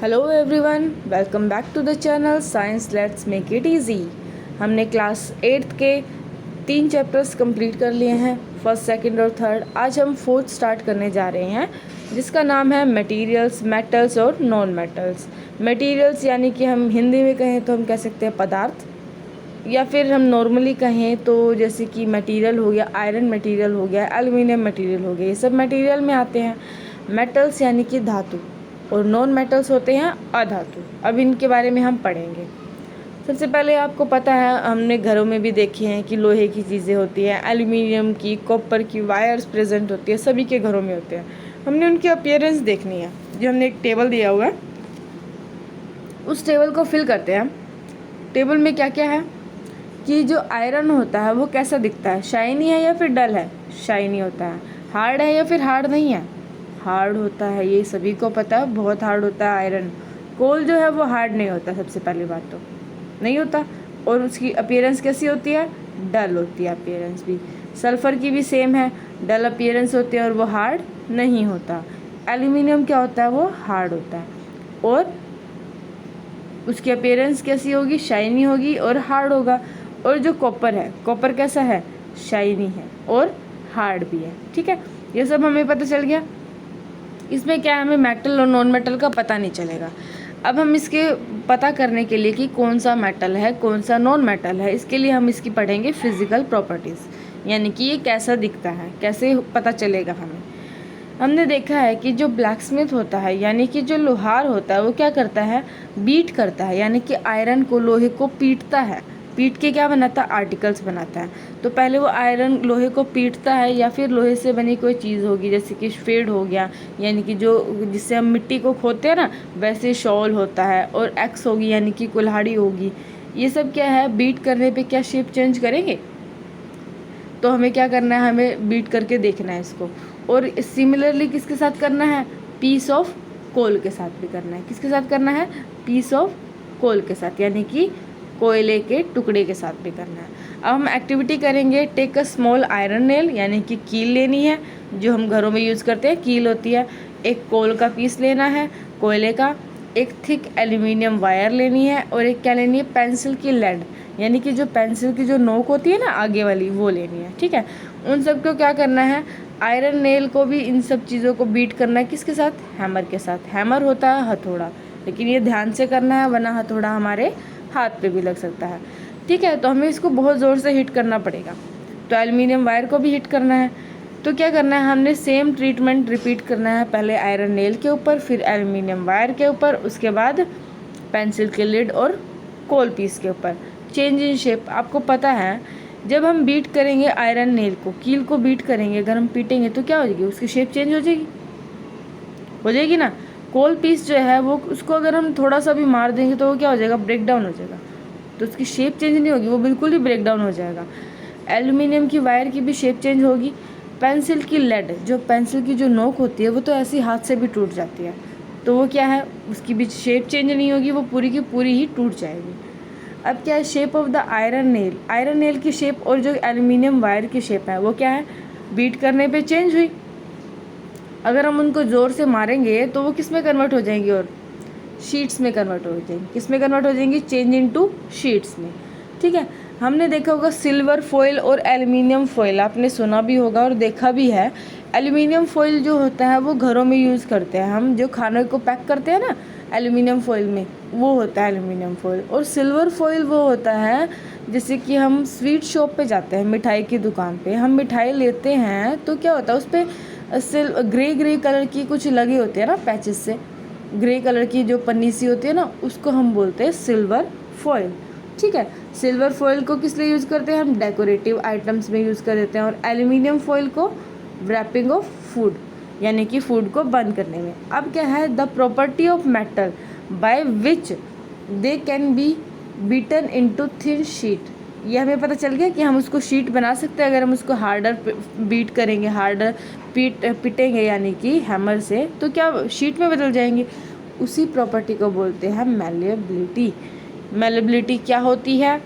Hello everyone, welcome back to the channel science let's make it easy. हमने class 8th के 3 chapters complete कर लिए हैं, first, second और थर्ड। आज हम फोर्थ स्टार्ट करने जा रहे हैं, जिसका नाम है मटेरियल्स, मेटल्स और नॉन मेटल्स। मटेरियल्स यानी कि हम हिंदी में कहें तो हम कह सकते हैं पदार्थ, या फिर हम नॉर्मली कहें तो जैसे कि मटेरियल हो गया, आयरन मटेरियल हो गया, एल्युमिनियम मटेरियल हो गया, ये सब मटेरियल में आते हैं। मेटल्स यानी कि धातु, और नॉन मेटल्स होते हैं अधातु। अब इनके बारे में हम पढ़ेंगे। सबसे पहले आपको पता है, हमने घरों में भी देखे हैं कि लोहे की चीज़ें होती हैं, एल्युमिनियम की, कॉपर की वायर्स प्रेजेंट होती है, सभी के घरों में होते हैं। हमने उनकी अपीयरेंस देखनी है। जो हमने एक टेबल दिया हुआ है, उस टेबल को फिल करते हैं। टेबल में क्या क्या है कि जो आयरन होता है वो कैसा दिखता है, शाइनी है या फिर डल है? शाइनी होता है। हार्ड है या फिर हार्ड नहीं है? हार्ड होता है, ये सभी को पता है, बहुत हार्ड होता है आयरन। कोल जो है वो हार्ड नहीं होता, सबसे पहली बात तो नहीं होता। और उसकी अपीयरेंस कैसी होती है? डल होती है अपीयरेंस भी। सल्फ़र की भी सेम है, डल अपीयरेंस होती है और वो हार्ड नहीं होता। एल्युमिनियम क्या होता है? वो हार्ड होता है और उसकी अपीयरेंस कैसी होगी? शाइनी होगी और हार्ड होगा। और जो कॉपर है, कॉपर कैसा है? शाइनी है और हार्ड भी है। ठीक है, ये सब हमें पता चल गया। इसमें क्या है, हमें मेटल और नॉन मेटल का पता नहीं चलेगा। अब हम इसके पता करने के लिए कि कौन सा मेटल है, कौन सा नॉन मेटल है, इसके लिए हम इसकी पढ़ेंगे फिजिकल प्रॉपर्टीज़, यानी कि ये कैसा दिखता है, कैसे पता चलेगा हमें। हमने देखा है कि जो ब्लैक स्मिथ होता है, यानी कि जो लोहार होता है, वो क्या करता है? बीट करता है, यानी कि आयरन को, लोहे को पीटता है। पीट के क्या बनाता है? आर्टिकल्स बनाता है। तो पहले वो आयरन लोहे को पीटता है, या फिर लोहे से बनी कोई चीज़ होगी, जैसे कि स्फेड हो गया, यानी कि जो जिससे हम मिट्टी को खोदते हैं ना, वैसे शॉल होता है। और एक्स होगी यानी कि कुल्हाड़ी होगी। ये सब क्या है, बीट करने पे क्या शेप चेंज करेंगे। तो हमें क्या करना है, हमें बीट करके देखना है इसको। और सिमिलरली किसके साथ करना है? पीस ऑफ कोल के साथ भी करना है। किसके साथ करना है? पीस ऑफ कोल के साथ, यानी कि कोयले के टुकड़े के साथ भी करना है। अब हम एक्टिविटी करेंगे। Take a small iron nail, यानी कि कील लेनी है, जो हम घरों में यूज़ करते हैं, कील होती है। एक कोल का पीस लेना है, कोयले का। एक थिक एल्यूमिनियम वायर लेनी है, और एक क्या लेनी है? पेंसिल की लेड, यानी कि जो पेंसिल की जो नोक होती है ना आगे वाली, वो लेनी है। ठीक है, उन सबको क्या करना है? आयरन नेल को भी इन सब चीज़ों को बीट करना है। किसके साथ? हैमर के साथ। हैमर होता है हथौड़ा, लेकिन ये ध्यान से करना है, वरना हथौड़ा हमारे हाथ पे भी लग सकता है। ठीक है, तो हमें इसको बहुत ज़ोर से हिट करना पड़ेगा। तो एल्युमिनियम वायर को भी हिट करना है। तो क्या करना है, हमने सेम ट्रीटमेंट रिपीट करना है। पहले आयरन नेल के ऊपर, फिर एल्युमिनियम वायर के ऊपर, उसके बाद पेंसिल के लिड और कोल पीस के ऊपर। चेंज इन शेप आपको पता है, जब हम बीट करेंगे आयरन नेल को, कील को बीट करेंगे, अगर हम पीटेंगे तो क्या हो जाएगी? उसकी शेप चेंज हो जाएगी ना। कोल पीस जो है वो, उसको अगर हम थोड़ा सा भी मार देंगे तो वो क्या हो जाएगा? ब्रेक डाउन हो जाएगा। तो उसकी शेप चेंज नहीं होगी, वो बिल्कुल ही ब्रेक डाउन हो जाएगा। एल्युमिनियम की वायर की भी शेप चेंज होगी। पेंसिल की लेड, जो पेंसिल की जो नोक होती है, वो तो ऐसे ही हाथ से भी टूट जाती है, तो वो क्या है, उसकी भी शेप चेंज नहीं होगी, वो पूरी की पूरी ही टूट जाएगी। अब क्या है, shape of the iron nail. Iron nail की शेप और जो एल्युमिनियम वायर की शेप है, वो क्या है? बीट करने पे चेंज हुई। अगर हम उनको ज़ोर से मारेंगे तो वो किस में कन्वर्ट हो जाएंगी? और शीट्स में कन्वर्ट हो जाएंगी। किस में कन्वर्ट हो जाएंगी? चेंज इनटू शीट्स में। ठीक है, हमने देखा होगा सिल्वर फॉइल और एल्युमिनियम फॉइल, आपने सुना भी होगा और देखा भी है। एल्युमिनियम फॉइल जो होता है वो घरों में यूज़ करते हैं हम, जो खाने को पैक करते हैं ना एल्युमिनियम फॉइल में, वो होता है एल्युमिनियम फॉइल। और सिल्वर फॉइल वो होता है, जैसे कि हम स्वीट शॉप पे जाते हैं, मिठाई की दुकान पे हम मिठाई लेते हैं, तो क्या होता है उस पर ग्रे कलर की कुछ लगे होते हैं ना पैचेस से, ग्रे कलर की जो पन्नी सी होती है ना, उसको हम बोलते हैं सिल्वर फॉइल। ठीक है, सिल्वर फॉइल को किस लिए यूज़ करते हैं? हम डेकोरेटिव आइटम्स में यूज़ कर देते हैं। और एल्युमिनियम फॉइल को रैपिंग ऑफ फूड, यानी कि फूड को बंद करने में। अब क्या है, the property of metal by which they can be beaten into thin sheet. ये हमें पता चल गया कि हम उसको शीट बना सकते हैं अगर हम उसको हार्डर बीट करेंगे, हार्डर पीटेंगे, यानी कि हैमर से, तो क्या शीट में बदल जाएंगे। उसी प्रॉपर्टी को बोलते हैं मैलिएबिलिटी। मैलिएबिलिटी क्या होती है?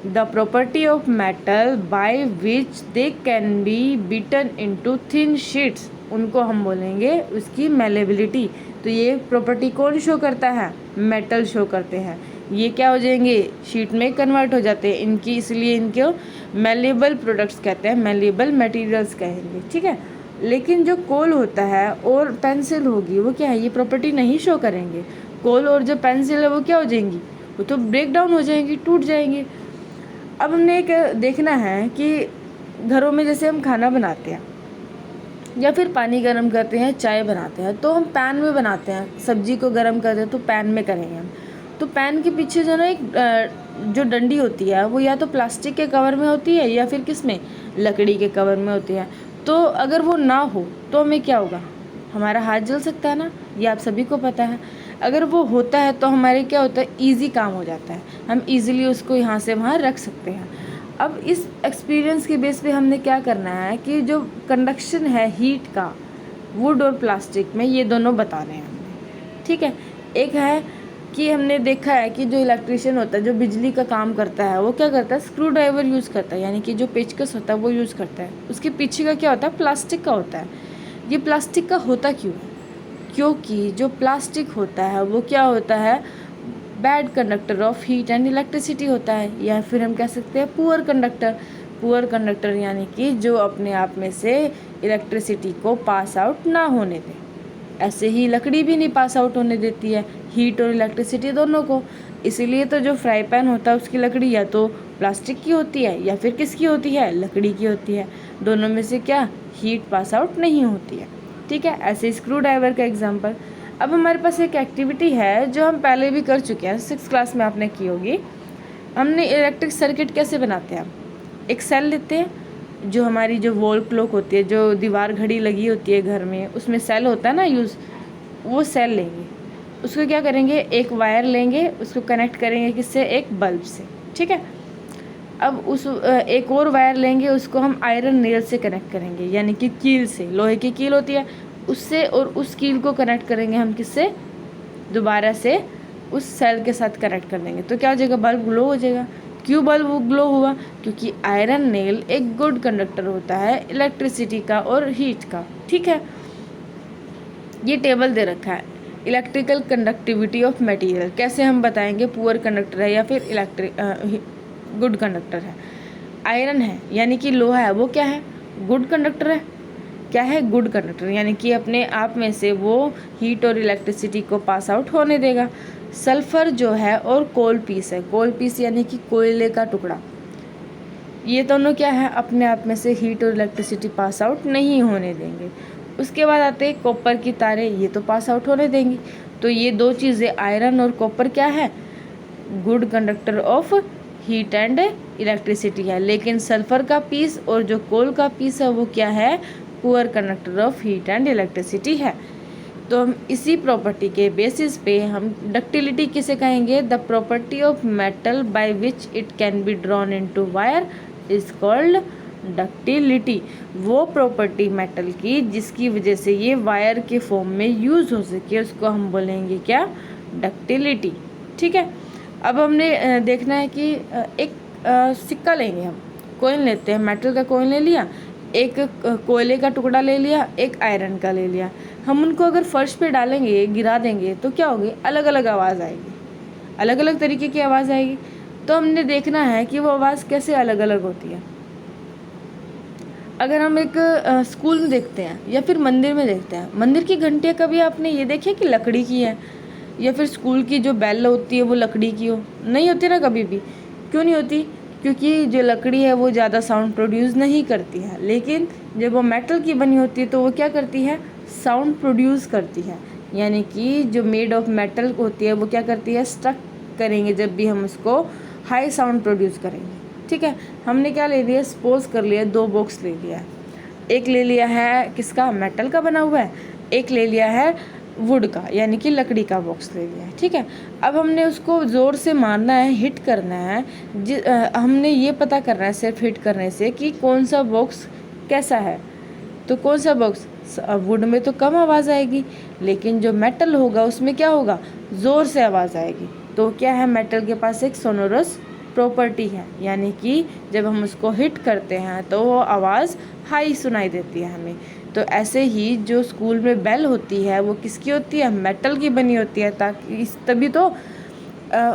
The property of metal by which they can be beaten into thin sheets. उनको हम बोलेंगे उसकी मेलेबिलिटी। तो ये प्रॉपर्टी कौन शो करता है? मेटल शो करते हैं। ये क्या हो जाएंगे? शीट में कन्वर्ट हो जाते हैं इनकी, इसलिए इनको मेलेबल प्रोडक्ट्स कहते हैं, मेलेबल मटेरियल्स कहेंगे, ठीक है। लेकिन जो कोल होता है और पेंसिल होगी वो क्या है? ये प्रॉपर्टी नहीं शो करेंगे। कोल और जो पेंसिल है वो क्या हो जाएंगी? वो तो ब्रेक डाउन हो जाएंगी, टूट जाएंगी। अब हमने एक देखना है कि घरों में जैसे हम खाना बनाते हैं या फिर पानी गर्म करते हैं, चाय बनाते हैं, तो हम पैन में बनाते हैं। सब्जी को गर्म करते हैं तो पैन में करेंगे हम। तो पैन के पीछे जो ना एक जो डंडी होती है वो या तो प्लास्टिक के कवर में होती है या फिर किस में? लकड़ी के कवर में होती है। तो अगर वो ना हो तो हमें क्या होगा? हमारा हाथ जल सकता है ना, ये आप सभी को पता है। अगर वो होता है तो हमारे क्या होता है? ईजी काम हो जाता है, हम ईजिली उसको यहाँ से वहाँ रख सकते हैं। अब इस एक्सपीरियंस के बेस पे हमने क्या करना है कि जो कंडक्शन है हीट का वुड और प्लास्टिक में, ये दोनों बता रहे हैं हमने, ठीक है। एक है कि हमने देखा है कि जो इलेक्ट्रिशियन होता है, जो बिजली का काम करता है, वो क्या करता है? स्क्रू ड्राइवर यूज़ करता है, यानी कि जो पेचकस होता है वो यूज़ करता है। उसके पीछे का क्या होता है? प्लास्टिक का होता है। ये प्लास्टिक का होता क्यों है? क्योंकि जो प्लास्टिक होता है वो क्या होता है? Bad conductor of heat and electricity होता है, या फिर हम कह सकते हैं पुअर कंडक्टर। पुअर कंडक्टर यानी कि जो अपने आप में से इलेक्ट्रिसिटी को पास आउट ना होने दे। ऐसे ही लकड़ी भी नहीं पास आउट होने देती है हीट और इलेक्ट्रिसिटी दोनों को। इसीलिए तो जो फ्राई पैन होता है उसकी लकड़ी या तो प्लास्टिक की होती है या फिर किसकी होती है? लकड़ी की होती है। दोनों में से क्या? हीट पास आउट नहीं होती है, ठीक है। ऐसे स्क्रू ड्राइवर का एग्जाम्पल। अब हमारे पास एक एक्टिविटी है जो हम पहले भी कर चुके हैं, 6th क्लास में आपने की होगी। हमने इलेक्ट्रिक सर्किट कैसे बनाते हैं? एक सेल लेते हैं, जो हमारी जो वॉल क्लॉक होती है, जो दीवार घड़ी लगी होती है घर में, उसमें सेल होता है ना यूज़, वो सेल लेंगे, उसको क्या करेंगे? एक वायर लेंगे, उसको कनेक्ट करेंगे किससे? एक बल्ब से, ठीक है। अब उस एक और वायर लेंगे, उसको हम आयरन नेल से कनेक्ट करेंगे, यानी कि कील से, लोहे की कील होती है उससे, और उस कील को कनेक्ट करेंगे हम किससे? दोबारा से उस सेल के साथ कनेक्ट कर देंगे। तो क्या हो जाएगा? बल्ब ग्लो हो जाएगा। क्यों बल्ब ग्लो हुआ? क्योंकि आयरन नेल एक गुड कंडक्टर होता है इलेक्ट्रिसिटी का और हीट का, ठीक है। ये टेबल दे रखा है, इलेक्ट्रिकल कंडक्टिविटी ऑफ मटेरियल कैसे हम बताएंगे पुअर कंडक्टर है या फिर गुड कंडक्टर है। आयरन है यानी कि लोहा है, वो क्या है? गुड कंडक्टर है। क्या है? गुड कंडक्टर, यानी कि अपने आप में से वो हीट और इलेक्ट्रिसिटी को पास आउट होने देगा। सल्फर जो है और कोल पीस है, कोल पीस यानी कि कोयले का टुकड़ा, ये दोनों क्या है? अपने आप में से हीट और इलेक्ट्रिसिटी पास आउट नहीं होने देंगे। उसके बाद आते हैं कॉपर की तारें, ये तो पास आउट होने देंगी। तो ये दो चीज़ें आयरन और कॉपर क्या है? Good conductor of heat and electricity है। लेकिन सल्फर का पीस और जो कोल का पीस है वो क्या है? Poor conductor of heat and electricity है। तो हम इसी प्रॉपर्टी के बेसिस पे हम डक्टिलिटी किसे कहेंगे? The property of metal by which it can be drawn into wire is called ductility. वो प्रॉपर्टी मेटल की जिसकी वजह से ये वायर के फॉर्म में यूज़ हो सके, उसको हम बोलेंगे क्या? डक्टिलिटी, ठीक है। अब हमने देखना है कि एक सिक्का लेंगे हम, कॉइन लेते हैं, मेटल का कॉइन ले लिया, एक कोयले का टुकड़ा ले लिया, एक आयरन का ले लिया। हम उनको अगर फर्श पे डालेंगे, गिरा देंगे, तो क्या होगी? अलग अलग आवाज़ आएगी, अलग अलग तरीके की आवाज़ आएगी। तो हमने देखना है कि वो आवाज़ कैसे अलग अलग होती है। अगर हम एक स्कूल में देखते हैं या फिर मंदिर में देखते हैं, मंदिर की घंटियाँ कभी आपने ये देखी कि लकड़ी की है, या फिर स्कूल की जो बेल होती है वो लकड़ी की हो? नहीं होती ना कभी भी। क्यों नहीं होती? क्योंकि जो लकड़ी है वो ज़्यादा साउंड प्रोड्यूस नहीं करती है, लेकिन जब वो मेटल की बनी होती है तो वो क्या करती है? साउंड प्रोड्यूस करती है। यानी कि जो मेड ऑफ मेटल होती है वो क्या करती है? स्ट्रक करेंगे जब भी हम उसको, हाई साउंड प्रोड्यूस करेंगे, ठीक है। हमने क्या ले लिया? सपोज कर लिया 2 बॉक्स ले लिया है, एक ले लिया है किसका? मेटल का बना हुआ है, एक ले लिया है वुड का यानी कि लकड़ी का बॉक्स ले लिया है, ठीक है। अब हमने उसको ज़ोर से मारना है, हिट करना है। हमने ये पता करना है सिर्फ हिट करने से कि कौन सा बॉक्स कैसा है। तो कौन सा बॉक्स? वुड में तो कम आवाज़ आएगी, लेकिन जो मेटल होगा उसमें क्या होगा? ज़ोर से आवाज़ आएगी। तो क्या है? मेटल के पास एक सोनोरस प्रॉपर्टी है, यानी कि जब हम उसको हिट करते हैं तो वो आवाज़ हाई सुनाई देती है हमें। तो ऐसे ही जो स्कूल में बेल होती है वो किसकी होती है, मेटल की बनी होती है, ताकि तभी तो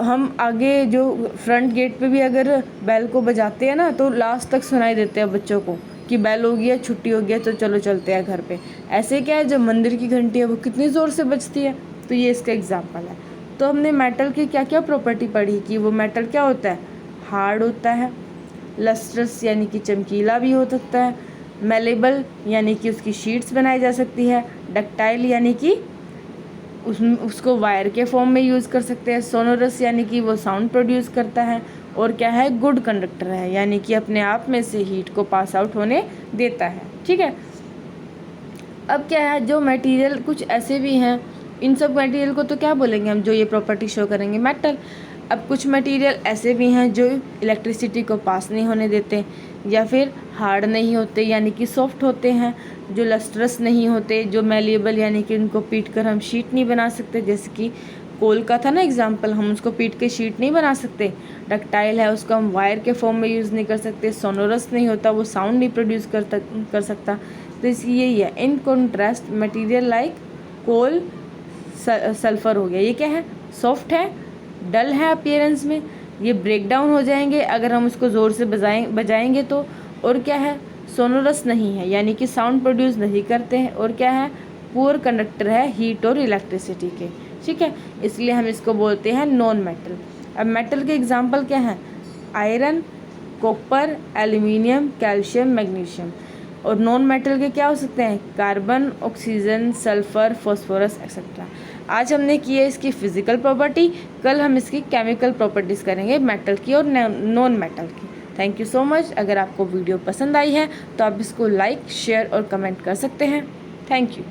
हम आगे जो फ्रंट गेट पे भी अगर बेल को बजाते हैं ना तो लास्ट तक सुनाई देते हैं बच्चों को कि बेल हो गई है, छुट्टी हो गई है, तो चलो चलते हैं घर पे। ऐसे क्या है, जो मंदिर की घंटी है वो कितनी ज़ोर से बजती है, तो ये इसका एग्जाम्पल है। तो हमने मेटल की क्या क्या प्रॉपर्टी पढ़ी कि वो मेटल क्या होता है, हार्ड होता है, लस्ट्रस यानी कि चमकीला भी हो सकता है, मेलेबल यानी कि उसकी शीट्स बनाई जा सकती है, डक्टाइल यानी कि उसको वायर के फॉर्म में यूज़ कर सकते हैं, सोनोरस यानी कि वो साउंड प्रोड्यूस करता है, और क्या है, गुड कंडक्टर है यानी कि अपने आप में से हीट को पास आउट होने देता है। ठीक है, अब क्या है, जो मटेरियल कुछ ऐसे भी हैं, इन सब मटेरियल को तो क्या बोलेंगे हम, जो ये प्रॉपर्टी शो करेंगे, मेटल। अब कुछ मटेरियल ऐसे भी हैं जो इलेक्ट्रिसिटी को पास नहीं होने देते, या फिर हार्ड नहीं होते यानी कि सॉफ्ट होते हैं, जो लस्ट्रस नहीं होते, जो मेलिएबल यानी कि उनको पीट कर हम शीट नहीं बना सकते, जैसे कि कोल का था ना एग्जाम्पल, हम उसको पीट के शीट नहीं बना सकते। डक्टाइल है, उसको हम वायर के फॉर्म में यूज़ नहीं कर सकते। सोनोरस नहीं होता, वो साउंड नहीं प्रोड्यूस कर सकता। तो इसलिए यही है। In contrast material like coal, sulphur हो गया, ये क्या है, सॉफ्ट है, डल है अपीयरेंस में, ये ब्रेक डाउन हो जाएंगे अगर हम उसको ज़ोर से बजाएंगे तो। और क्या है, सोनोरस नहीं है यानी कि साउंड प्रोड्यूस नहीं करते हैं। और क्या है, पुअर कंडक्टर है हीट और इलेक्ट्रिसिटी के। ठीक है, इसलिए हम इसको बोलते हैं नॉन मेटल। अब मेटल के एग्जांपल क्या हैं, iron, copper, aluminium, calcium, magnesium. और नॉन मेटल के क्या हो सकते हैं, carbon, oxygen, sulphur, phosphorus etcetera. आज हमने की है इसकी फिजिकल प्रॉपर्टी, कल हम इसकी केमिकल प्रॉपर्टीज़ करेंगे मेटल की और नॉन मेटल की। Thank you so much. अगर आपको वीडियो पसंद आई है तो आप इसको लाइक, शेयर और कमेंट कर सकते हैं। Thank you.